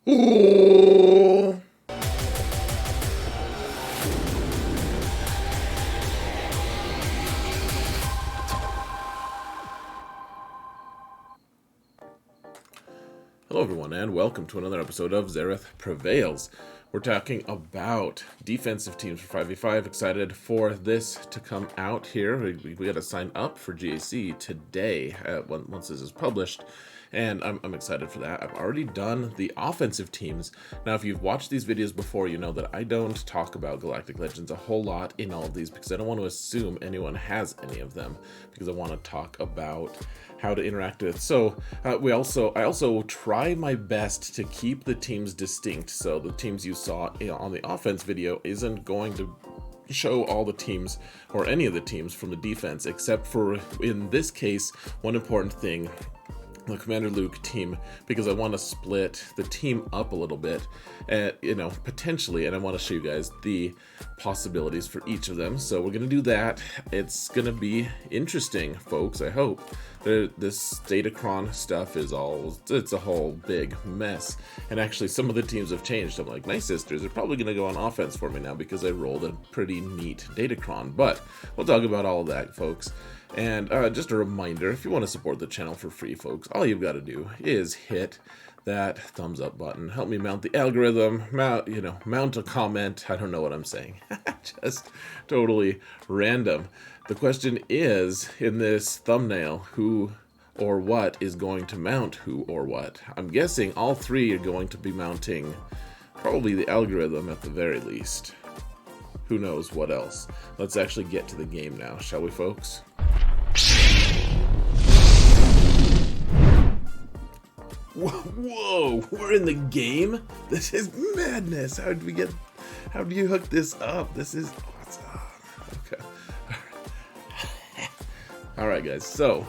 Ooh. Hello everyone, and welcome to another episode of Zareth Prevails. We're talking about defensive teams for 5v5. Excited for this to come out here. We got to sign up for GAC today once this is published, and I'm excited for that. I've already done the offensive teams. Now, if you've watched these videos before, you know that I don't talk about Galactic Legends a whole lot in all of these because I don't want to assume anyone has any of them, because I want to talk about how to interact with. So I also try my best to keep the teams distinct. So the teams you saw on the offense video isn't going to show all the teams or any of the teams from the defense, except for, in this case, one important thing, the Commander Luke team, because I want to split the team up a little bit, potentially, and I want to show you guys the possibilities for each of them. So we're going to do that. It's going to be interesting, folks, I hope. This Datacron stuff it's a whole big mess, and actually some of the teams have changed. I'm like, my sisters are probably going to go on offense for me now because I rolled a pretty neat Datacron, but we'll talk about all of that, folks. And just a reminder, if you want to support the channel for free, folks, all you've got to do is hit that thumbs up button. Help me mount the algorithm, mount a comment. I don't know what I'm saying. Just totally random. The question is, in this thumbnail, who or what is going to mount who or what? I'm guessing all three are going to be mounting probably the algorithm at the very least. Who knows what else? Let's actually get to the game now, shall we, folks? Whoa, we're in the game? This is madness. How do you hook this up? This is awesome. Okay. Alright guys, so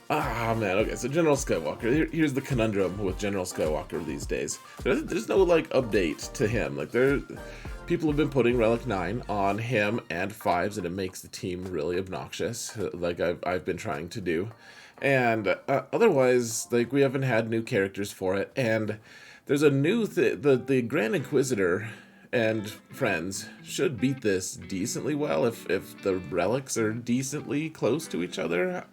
so General Skywalker, here's the conundrum with General Skywalker these days. There's no update to him. People have been putting Relic 9 on him and 5s, and it makes the team really obnoxious, like I've been trying to do. And otherwise, we haven't had new characters for it. And there's a new the Grand Inquisitor and friends should beat this decently well if the relics are decently close to each other.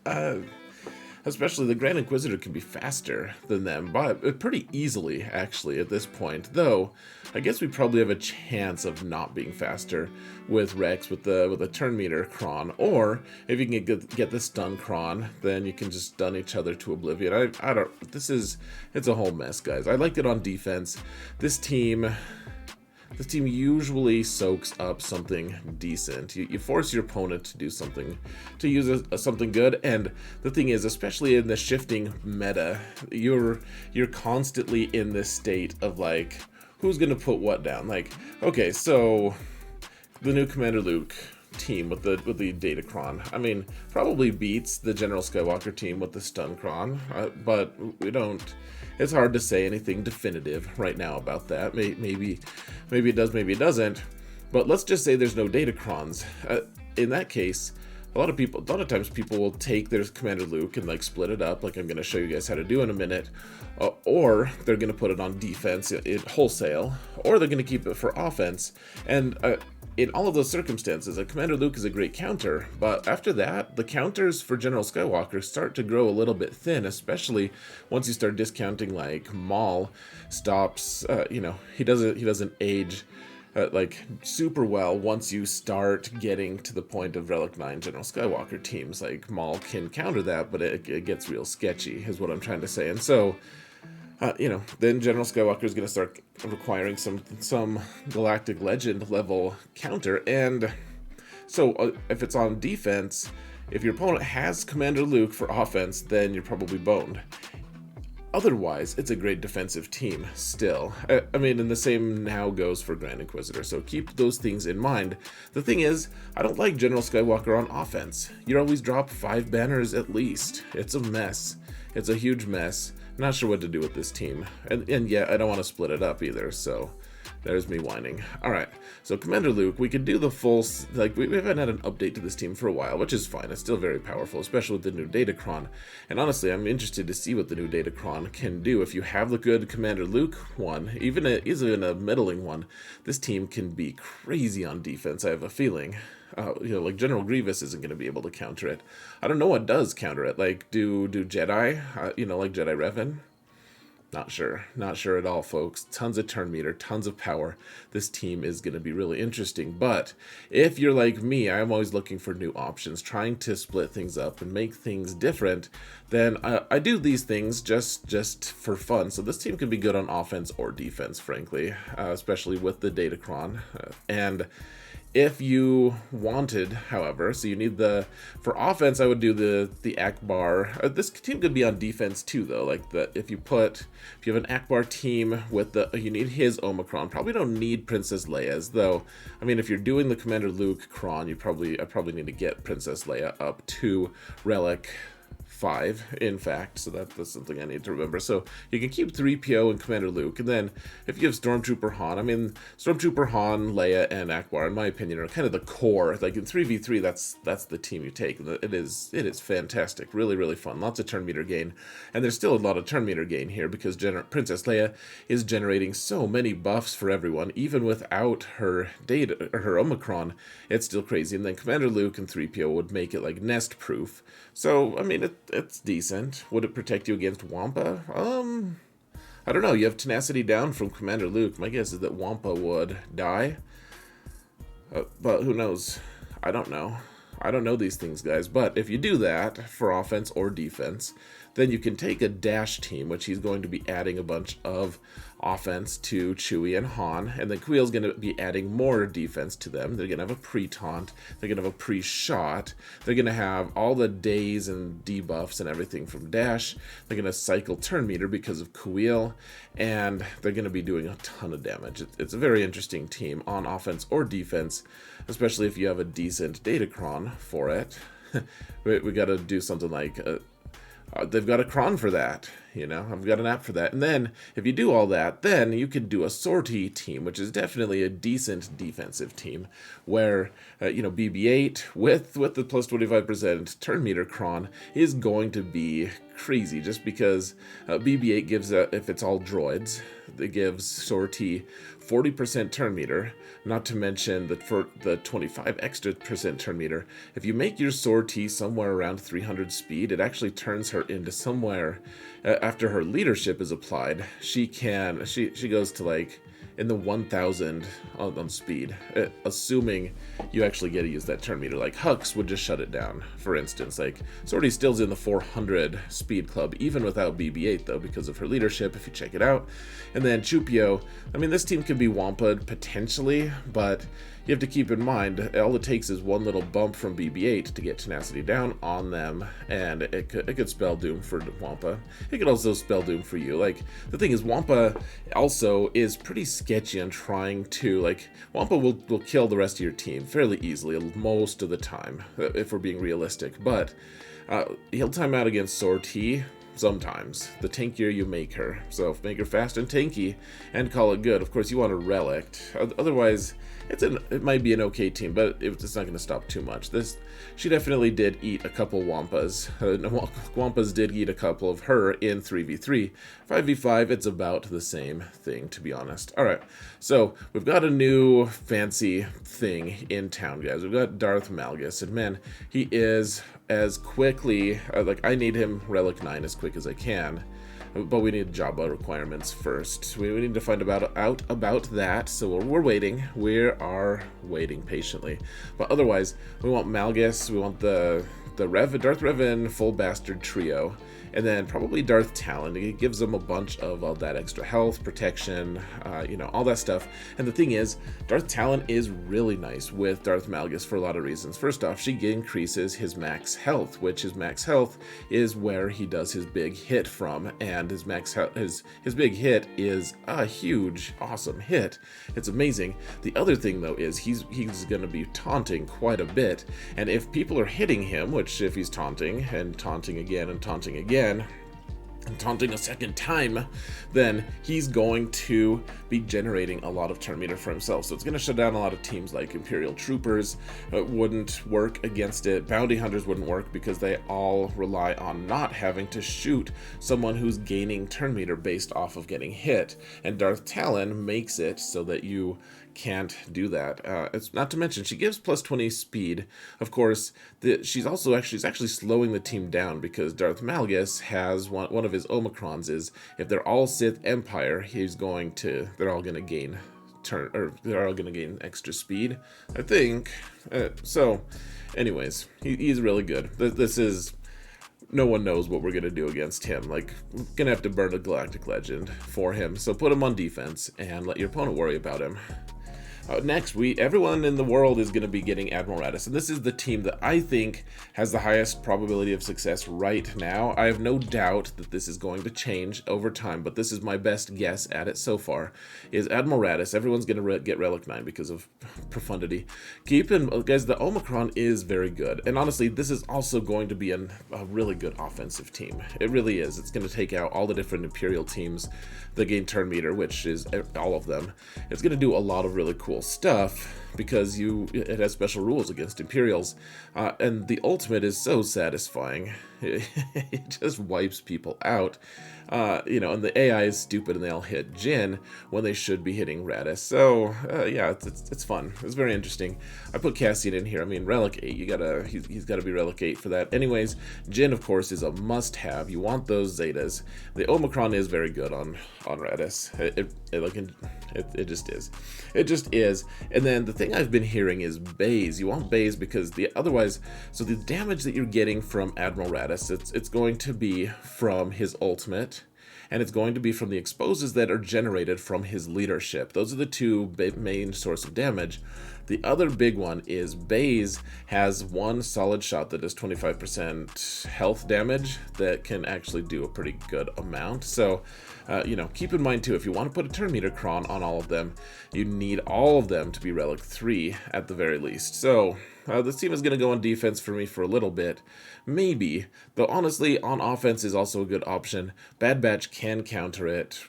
Especially the Grand Inquisitor can be faster than them, but pretty easily, actually, at this point. Though, I guess we probably have a chance of not being faster with Rex with a turn meter Kron. Or, if you can get the stun Kron, then you can just stun each other to oblivion. It's a whole mess, guys. I like it on defense. This team usually soaks up something decent. You force your opponent to do something, to use something good. And the thing is, especially in the shifting meta, you're constantly in this state of who's gonna put what down. Okay, so the new Commander Luke team with the Datacron, I mean, probably beats the General Skywalker team with the stun Kron, but we don't. It's hard to say anything definitive right now about that. Maybe it does, maybe it doesn't. But let's just say there's no Datacrons. In that case, a lot of times people will take their Commander Luke and split it up, like I'm going to show you guys how to do in a minute, or they're going to put it on defense wholesale, or they're going to keep it for offense. And in all of those circumstances, a Commander Luke is a great counter, but after that, the counters for General Skywalker start to grow a little bit thin, especially once you start discounting Maul stops. He doesn't age super well once you start getting to the point of Relic 9 General Skywalker teams. Maul can counter that, but it gets real sketchy, is what I'm trying to say. And so, then General Skywalker is going to start requiring some Galactic Legend level counter. And so if it's on defense, if your opponent has Commander Luke for offense, then you're probably boned. Otherwise, it's a great defensive team still. I mean, and the same now goes for Grand Inquisitor, so keep those things in mind. The thing is, I don't like General Skywalker on offense. You always drop 5 banners at least. It's a mess. It's a huge mess. Not sure what to do with this team. And yeah, I don't want to split it up either, so There's me whining. Alright, so Commander Luke, we could do the full, like, we haven't had an update to this team for a while, which is fine. It's still very powerful, especially with the new Datacron. And honestly, I'm interested to see what the new Datacron can do. If you have the good Commander Luke one, even a middling one, this team can be crazy on defense, I have a feeling. Like General Grievous isn't going to be able to counter it. I don't know what does counter it. Like, do Jedi, like Jedi Revan? Not sure at all, folks. Tons of turn meter, tons of power. This team is going to be really interesting. But if you're like me, I'm always looking for new options, trying to split things up and make things different. Then I do these things just for fun. So this team can be good on offense or defense, frankly, especially with the Datacron. And if you wanted, however, so you need for offense, I would do the Akbar. This team could be on defense too, though. Like if you have an Akbar team with you need his Omicron. Probably don't need Princess Leia's, though. I mean, if you're doing the Commander Luke Cron, I probably need to get Princess Leia up to Relic 5, in fact, so that's something I need to remember. So you can keep 3PO and Commander Luke, and then if you have Stormtrooper Han, I mean, Stormtrooper Han, Leia, and Akbar, in my opinion, are kind of the core. Like in 3v3, that's the team you take. It is fantastic, really, really fun. Lots of turn meter gain, and there's still a lot of turn meter gain here because Princess Leia is generating so many buffs for everyone, even without her data or her Omicron. It's still crazy. And then Commander Luke and 3PO would make it like nest proof. So I mean, it's decent. Would it protect you against Wampa? I don't know. You have tenacity down from Commander Luke. My guess is that Wampa would die. But who knows? I don't know. I don't know these things, guys. But if you do that for offense or defense, then you can take a Dash team, which he's going to be adding a bunch of offense to Chewie and Han, and then Kuiil's going to be adding more defense to them. They're going to have a pre-taunt, they're going to have a pre-shot, they're going to have all the days and debuffs and everything from Dash, they're going to cycle turn meter because of Kuiil, and they're going to be doing a ton of damage. It's a very interesting team on offense or defense, especially if you have a decent Datacron for it. we got to do something like they've got a cron for that, I've got an app for that. And then if you do all that, then you could do a Sortie team, which is definitely a decent defensive team where, BB-8 with the plus 25% turn meter cron is going to be crazy just because BB-8 gives, if it's all droids, it gives Sortie 40% turn meter, not to mention that for the 25 extra % turn meter, if you make your Sortie somewhere around 300 speed, it actually turns her into somewhere, after her leadership is applied, she goes to like in the 1000 on speed, assuming you actually get to use that turn meter. Like Hux would just shut it down, for instance. Like Sortie still's in the 400 speed club, even without BB-8 though, because of her leadership, if you check it out. And then Chupio, I mean, this team could be Wampa'd potentially, but you have to keep in mind, all it takes is one little bump from BB-8 to get tenacity down on them, and it could spell doom for Wampa. It could also spell doom for you. Like, the thing is, Wampa also is pretty sketchy on trying to, like, Wampa will kill the rest of your team fairly easily most of the time, if we're being realistic, but he'll time out against Sortie sometimes, the tankier you make her. So make her fast and tanky and call it good. Of course, you want a relict. Otherwise, it might be an okay team, but it's not going to stop too much. She definitely did eat a couple Wampas. Wampas did eat a couple of her in 3v3. 5v5, it's about the same thing, to be honest. All right, so we've got a new fancy thing in town, guys. We've got Darth Malgus, and man, he is as quickly, I need him Relic 9 as quick as I can. But we need Jabba requirements first. We need to find out about that, so we're waiting. We are waiting patiently. But otherwise, we want Malgus, we want the Darth Revan full bastard trio, and then probably Darth Talon. It gives them a bunch of all that extra health, protection, all that stuff. And the thing is, Darth Talon is really nice with Darth Malgus for a lot of reasons. First off, she increases his max health, which his max health is where he does his big hit from, and his big hit is a huge, awesome hit. It's amazing. The other thing, though, is he's going to be taunting quite a bit, and if people are hitting him, which if he's taunting and taunting again and taunting again, taunting a second time, then he's going to be generating a lot of turn meter for himself. So it's going to shut down a lot of teams like Imperial Troopers. Wouldn't work against it. Bounty Hunters wouldn't work because they all rely on not having to shoot someone who's gaining turn meter based off of getting hit. And Darth Talon makes it so that you can't do that. It's not to mention she gives plus 20 speed. Of course, she's actually slowing the team down because Darth Malgus has one of his Omicrons is if they're all Sith Empire, they're all going to gain they're all going to gain extra speed, I think. So, anyways, he's really good. This is. No one knows what we're going to do against him. Like, we're going to have to burn a Galactic Legend for him. So put him on defense and let your opponent worry about him. Next, everyone in the world is going to be getting Admiral Raddus, and this is the team that I think has the highest probability of success right now. I have no doubt that this is going to change over time, but this is my best guess at it so far, is Admiral Raddus. Everyone's going to get Relic 9 because of profundity. Guys, the Omicron is very good, and honestly, this is also going to be a really good offensive team. It really is. It's going to take out all the different Imperial teams that gain turn meter, which is all of them. It's going to do a lot of really cool stuff because it has special rules against Imperials, and the ultimate is so satisfying. It just wipes people out, and the AI is stupid and they all hit Jinn when they should be hitting Raddus. So yeah, it's fun. It's very interesting. I put Cassian in here. I mean, Relic 8, he's got to be Relic 8 for that. Anyways, Jinn of course is a must-have. You want those Zetas. The Omicron is very good on Raddus. It just is. It just is. And then the thing I've been hearing is Baze. You want Baze because the damage that you're getting from Admiral Raddus, it's going to be from his ultimate, and it's going to be from the exposes that are generated from his leadership. Those are the two main source of damage. The other big one is Baze has one solid shot that does 25% health damage that can actually do a pretty good amount. So, keep in mind too, if you want to put a turn meter cron on all of them, you need all of them to be Relic 3 at the very least. So, this team is going to go on defense for me for a little bit. Maybe. Though honestly, on offense is also a good option. Bad Batch can counter it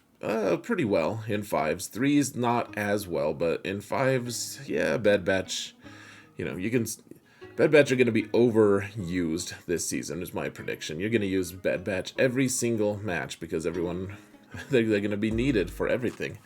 pretty well in 5s. 3s not as well, but in 5s, yeah, Bad Batch, Bad Batch are going to be overused this season is my prediction. You're going to use Bad Batch every single match because they're going to be needed for everything.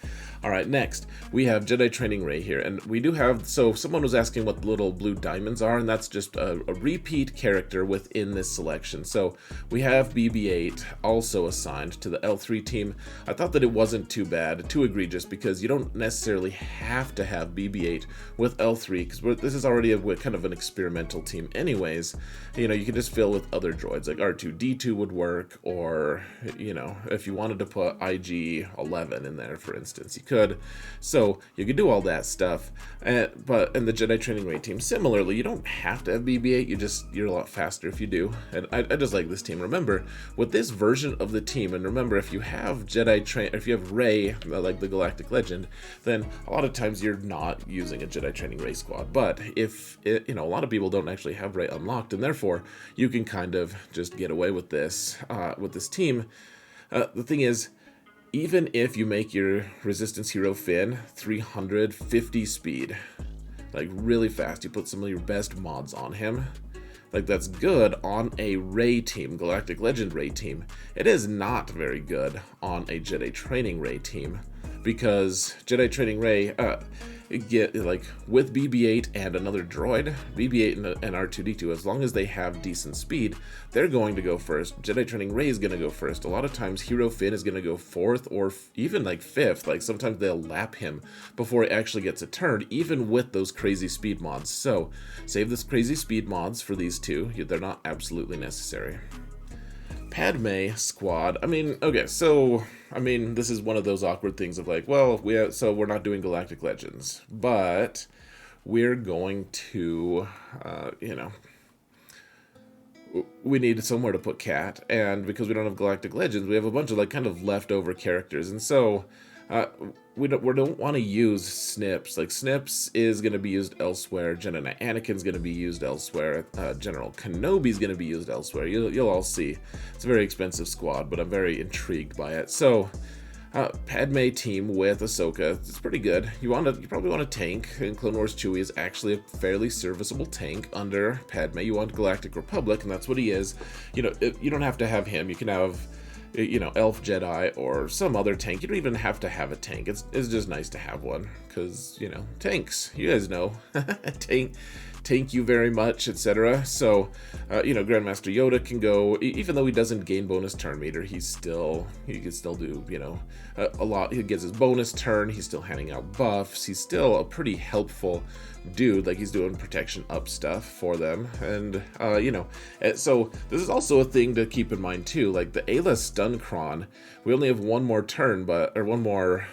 All right, next, we have Jedi Training Rey here, and we do have, so someone was asking what the little blue diamonds are, and that's just a repeat character within this selection. So we have BB-8 also assigned to the L3 team. I thought that it wasn't too bad, too egregious, because you don't necessarily have to have BB-8 with L3, because this is already a kind of an experimental team anyways. You can just fill with other droids, like R2-D2 would work, or, if you wanted to put IG-11 in there, for instance, you could. So you could do all that stuff. But in the Jedi Training Rey team, similarly, you don't have to have BB-8. You're a lot faster if you do. And I just like this team. Remember, with this version of the team, and remember, if you have if you have Rey, like the Galactic Legend, then a lot of times you're not using a Jedi Training Rey squad. But if a lot of people don't actually have Rey unlocked, and therefore you can kind of just get away with this team. The thing is, even if you make your Resistance hero Finn 350 speed, like really fast, you put some of your best mods on him, like that's good on a Rey team, Galactic Legend Rey team. It is not very good on a Jedi Training Rey team, because Jedi Training Rey, with BB-8 and another droid, BB-8 and R2-D2, as long as they have decent speed, they're going to go first. Jedi Training Rey is going to go first. A lot of times Hero Finn is going to go 4th or even like 5th. Like sometimes they'll lap him before he actually gets a turn, even with those crazy speed mods. So save this crazy speed mods for these two. They're not absolutely necessary. Padme squad. This is one of those awkward things of like, well, we're not doing Galactic Legends, but we're going to, we need somewhere to put Cat, and because we don't have Galactic Legends, we have a bunch of like kind of leftover characters, and so uh, we don't want to use Snips. Like, Snips is going to be used elsewhere. Jenna Anakin's going to be used elsewhere. General Kenobi's going to be used elsewhere. You'll all see. It's a very expensive squad, but I'm very intrigued by it. So, Padme team with Ahsoka, it's pretty good. You probably want a tank. In Clone Wars, Chewie is actually a fairly serviceable tank under Padme. You want Galactic Republic, and that's what he is. You don't have to have him. You can have, Elf Jedi or some other tank. You don't even have to have a tank. It's just nice to have one, because, tanks. You guys know. Thank you very much, etc. So, Grandmaster Yoda can go, even though he doesn't gain bonus turn meter, he can still do, a lot. He gets his bonus turn, he's still handing out buffs, he's still a pretty helpful dude, like he's doing protection up stuff for them, and, so this is also a thing to keep in mind too, like the Ayla stun cron, we only have one more turn, or one more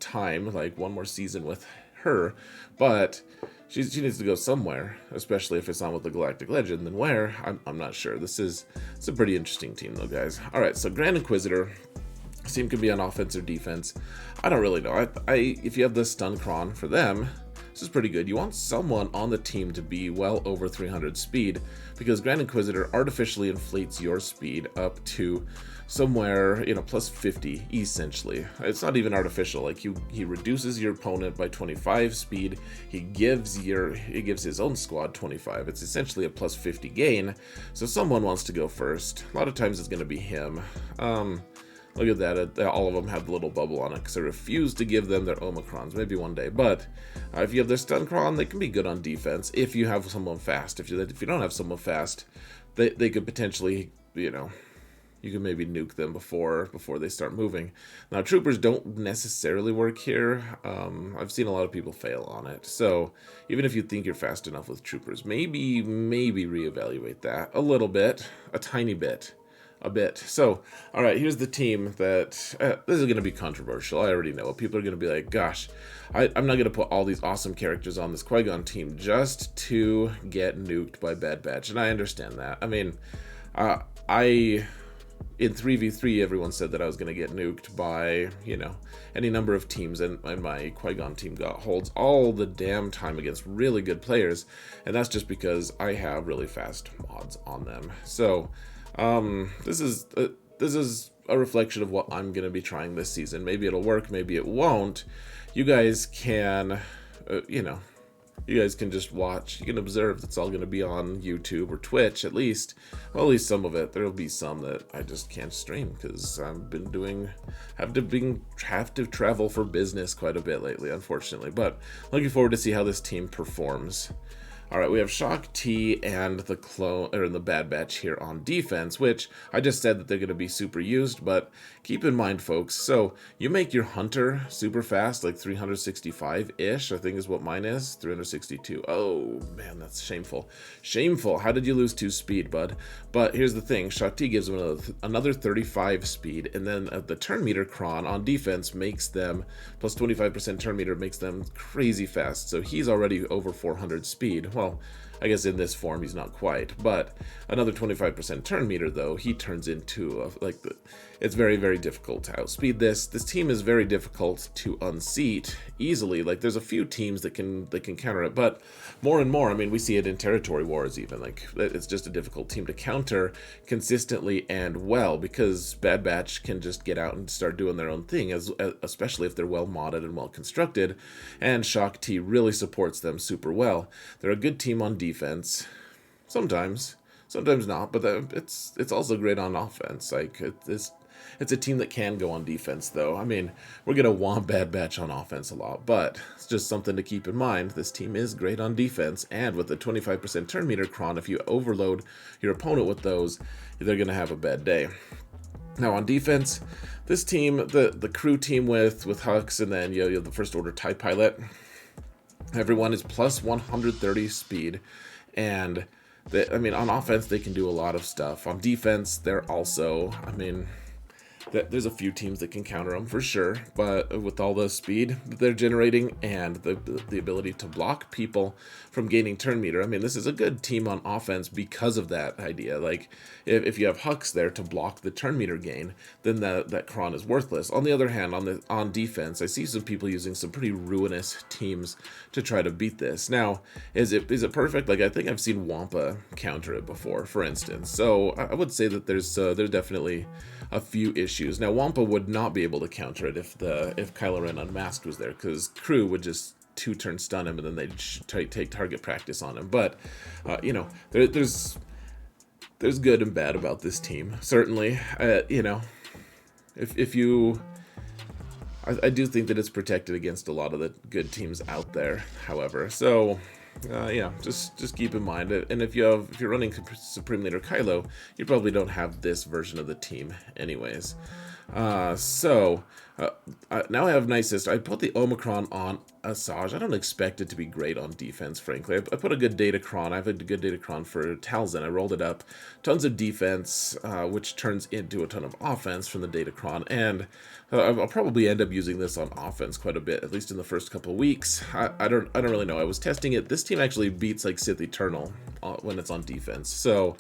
time, like one more season with her, but she needs to go somewhere, especially if it's not with the Galactic Legend. Then where? I'm not sure. It's a pretty interesting team, though, guys. All right, so Grand Inquisitor. This team can be on offense or defense. I don't really know. If you have the stun cron for them, this is pretty good. You want someone on the team to be well over 300 speed, because Grand Inquisitor artificially inflates your speed up to somewhere, plus 50, essentially. It's not even artificial. Like, he reduces your opponent by 25 speed. He gives his own squad 25. It's essentially a plus 50 gain. So someone wants to go first. A lot of times it's going to be him. Look at that. All of them have the little bubble on it because I refuse to give them their Omicrons. Maybe one day. But if you have their stun cron, they can be good on defense if you have someone fast. If you don't have someone fast, they could potentially, you can maybe nuke them before they start moving. Now, troopers don't necessarily work here. I've seen a lot of people fail on it. So even if you think you're fast enough with troopers, maybe reevaluate that a little bit, a tiny bit. A bit. So, all right, here's the team that, this is going to be controversial. I already know. People are going to be like, gosh, I'm not going to put all these awesome characters on this Qui-Gon team just to get nuked by Bad Batch. And I understand that. I mean, in 3v3, everyone said that I was going to get nuked by, any number of teams, and my Qui-Gon team holds all the damn time against really good players, and that's just because I have really fast mods on them. So, this is a reflection of what I'm going to be trying this season. Maybe it'll work, maybe it won't. You guys can, you guys can just watch. You can observe. That's all going to be on YouTube or Twitch, at least. Well, at least some of it. There'll be some that I just can't stream because I've been have to travel for business quite a bit lately, unfortunately. But looking forward to see how this team performs. All right, we have Shaak Ti and the Bad Batch here on defense, which I just said that they're going to be super used, but keep in mind, folks, so you make your Hunter super fast, like 365-ish, I think is what mine is, 362. Oh, man, that's shameful. Shameful. How did you lose 2 speed, bud? But here's the thing, Shaak Ti gives them another 35 speed, and then the turn meter cron on defense makes them, plus 25% turn meter makes them crazy fast, so he's already over 400 speed. Well, I guess in this form he's not quite, but another 25% turn meter, though, he turns into it's very, very difficult to outspeed this. This team is very difficult to unseat easily. Like, there's a few teams that can counter it, but more and more, I mean, we see it in territory wars even. Like, it's just a difficult team to counter consistently and well, because Bad Batch can just get out and start doing their own thing, especially if they're well modded and well constructed, and Shaak Ti really supports them super well. They're a good team on defense, sometimes not, but it's also great on offense. Like, it's a team that can go on defense, though. I mean, we're going to want Bad Batch on offense a lot, but it's just something to keep in mind. This team is great on defense, and with the 25% turn meter cron, if you overload your opponent with those, they're going to have a bad day. Now, on defense, this team, the crew team with Hux, and then you have the First Order TIE Pilot, everyone is plus 130 speed, and on offense, they can do a lot of stuff. On defense, they're also, there's a few teams that can counter them for sure, but with all the speed that they're generating and the ability to block people from gaining turn meter, I mean, this is a good team on offense because of that idea. Like, if you have Hux there to block the turn meter gain, then that Kron is worthless. On the other hand, on defense, I see some people using some pretty ruinous teams to try to beat this. Now, is it perfect? Like, I think I've seen Wampa counter it before, for instance. So I would say that there's definitely a few issues. Now, Wampa would not be able to counter it if Kylo Ren Unmasked was there, because Crew would just two-turn stun him and then they'd take target practice on him. But you know, there's good and bad about this team. Certainly, you know, if you, I do think that it's protected against a lot of the good teams out there. However, so. Yeah, just keep in mind it. And if you're running Supreme Leader Kylo, you probably don't have this version of the team anyways. Now I have Night Sister. I put the Omicron on Asajj. I don't expect it to be great on defense, frankly. I put a good Datacron. I have a good Datacron for Talzin. I rolled it up. Tons of defense, which turns into a ton of offense from the Datacron. And I'll probably end up using this on offense quite a bit, at least in the first couple of weeks. I don't really know. I was testing it. This team actually beats like Sith Eternal when it's on defense. So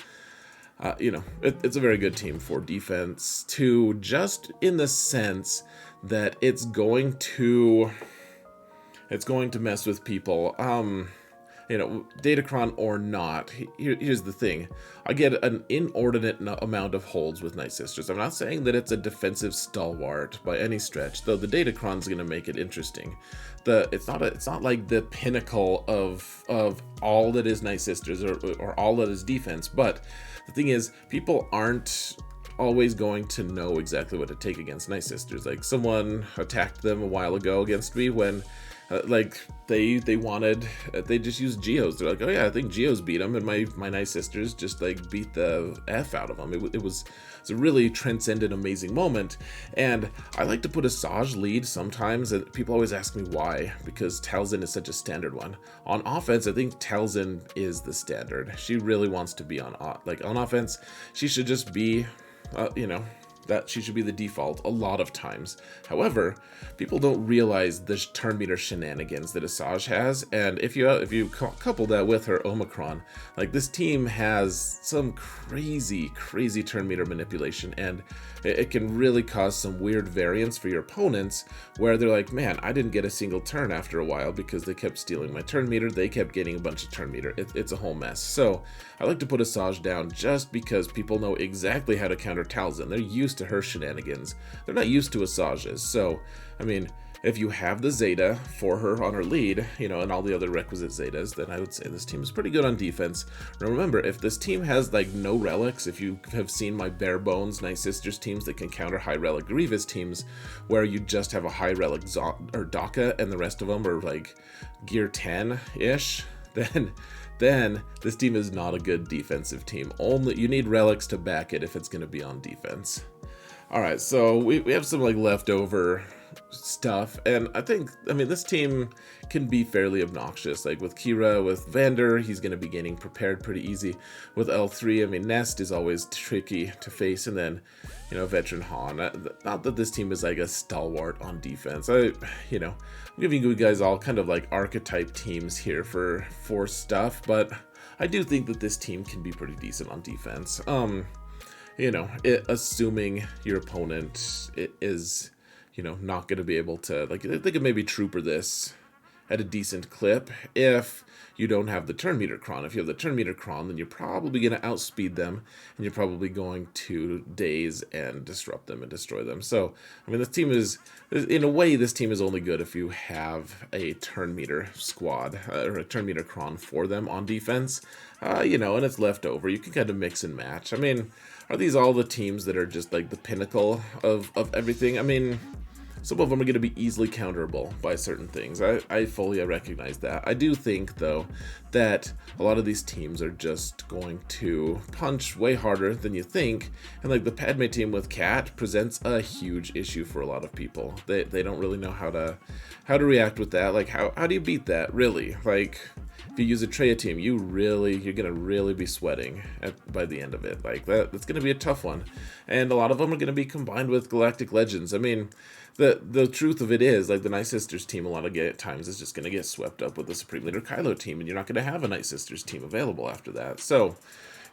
you know, it's a very good team for defense too, just in the sense that it's going to mess with people. You know, Datacron or not, here's the thing. I get an inordinate amount of holds with Night Sisters. I'm not saying that it's a defensive stalwart by any stretch, though the Datacron's going to make it interesting. It's not like the pinnacle of all that is Night Sisters or all that is defense, but the thing is, people aren't always going to know exactly what to take against Night Sisters. Like, someone attacked them a while ago against me when like they just used Geos. They're like, oh yeah, I think Geos beat them, and my Night Sisters just like beat the F out of them. It's a really transcendent, amazing moment. And I like to put Asajj lead sometimes, and people always ask me why, because Talzin is such a standard one. On offense, I think Talzin is the standard. She really wants to be on offense. She should just be, you know, that she should be the default a lot of times. However, people don't realize the turn meter shenanigans that Asajj has, and if you couple that with her Omicron, like, this team has some crazy turn meter manipulation, and it can really cause some weird variance for your opponents, where they're like, man, I didn't get a single turn after a while because they kept stealing my turn meter. They kept getting a bunch of turn meter. It's a whole mess. So I like to put Asajj down just because people know exactly how to counter Talzin. They're used to her shenanigans. They're not used to Asajj's. So, I mean, if you have the Zeta for her on her lead, you know, and all the other requisite Zetas, then I would say this team is pretty good on defense. Now remember, if this team has like no relics, if you have seen my bare bones Night Sisters teams that can counter high relic Grievous teams, where you just have a high relic or Daka and the rest of them are like gear 10-ish, then this team is not a good defensive team. You need relics to back it if it's going to be on defense. All right, so we have some like leftover stuff, and I mean this team can be fairly obnoxious. Like with Kira, with Vander, he's going to be getting prepared pretty easy. With L3, I mean, Nest is always tricky to face, and then, you know, Veteran Han. Not that this team is like a stalwart on defense. I'm giving you guys all kind of like archetype teams here for stuff, but I do think that this team can be pretty decent on defense. You know, assuming your opponent is, you know, not going to be able to, like, they could maybe trooper this at a decent clip if you don't have the turn meter cron. If you have the turn meter cron, then you're probably going to outspeed them, and you're probably going to daze and disrupt them and destroy them. So, I mean, this team is, in a way, this team is only good if you have a turn meter squad, or a turn meter cron for them on defense, you know, and it's left over. You can kind of mix and match. I mean, are these all the teams that are just like the pinnacle of everything? I mean, some of them are going to be easily counterable by certain things. I fully recognize that. I do think, though, that a lot of these teams are just going to punch way harder than you think, and like the Padme team with Cat presents a huge issue for a lot of people. They don't really know how to react with that. Like, how do you beat that, really? Like, if you use a Traya team, you're gonna really be sweating by the end of it. Like, that's gonna be a tough one, and a lot of them are gonna be combined with Galactic Legends. I mean, the truth of it is, like, the Night Sisters team a lot of times is just gonna get swept up with the Supreme Leader Kylo team, and you're not gonna have a Night Sisters team available after that. So,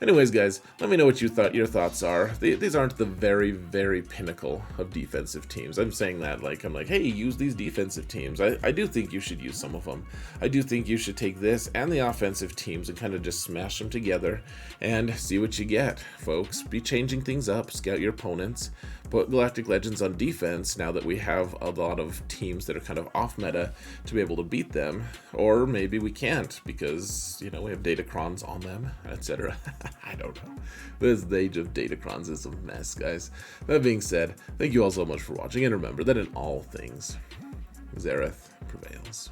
anyways, guys, let me know what your thoughts are. These aren't the very, very pinnacle of defensive teams. I'm saying that I'm like, hey, use these defensive teams. I do think you should use some of them. I do think you should take this and the offensive teams and kind of just smash them together and see what you get, folks. Be changing things up, scout your opponents, put Galactic Legends on defense now that we have a lot of teams that are kind of off meta to be able to beat them. Or maybe we can't because, we have Datacrons on them, etc. I don't know. This age of Datacrons is a mess, guys. That being said, thank you all so much for watching, and remember that in all things, Xaereth prevails.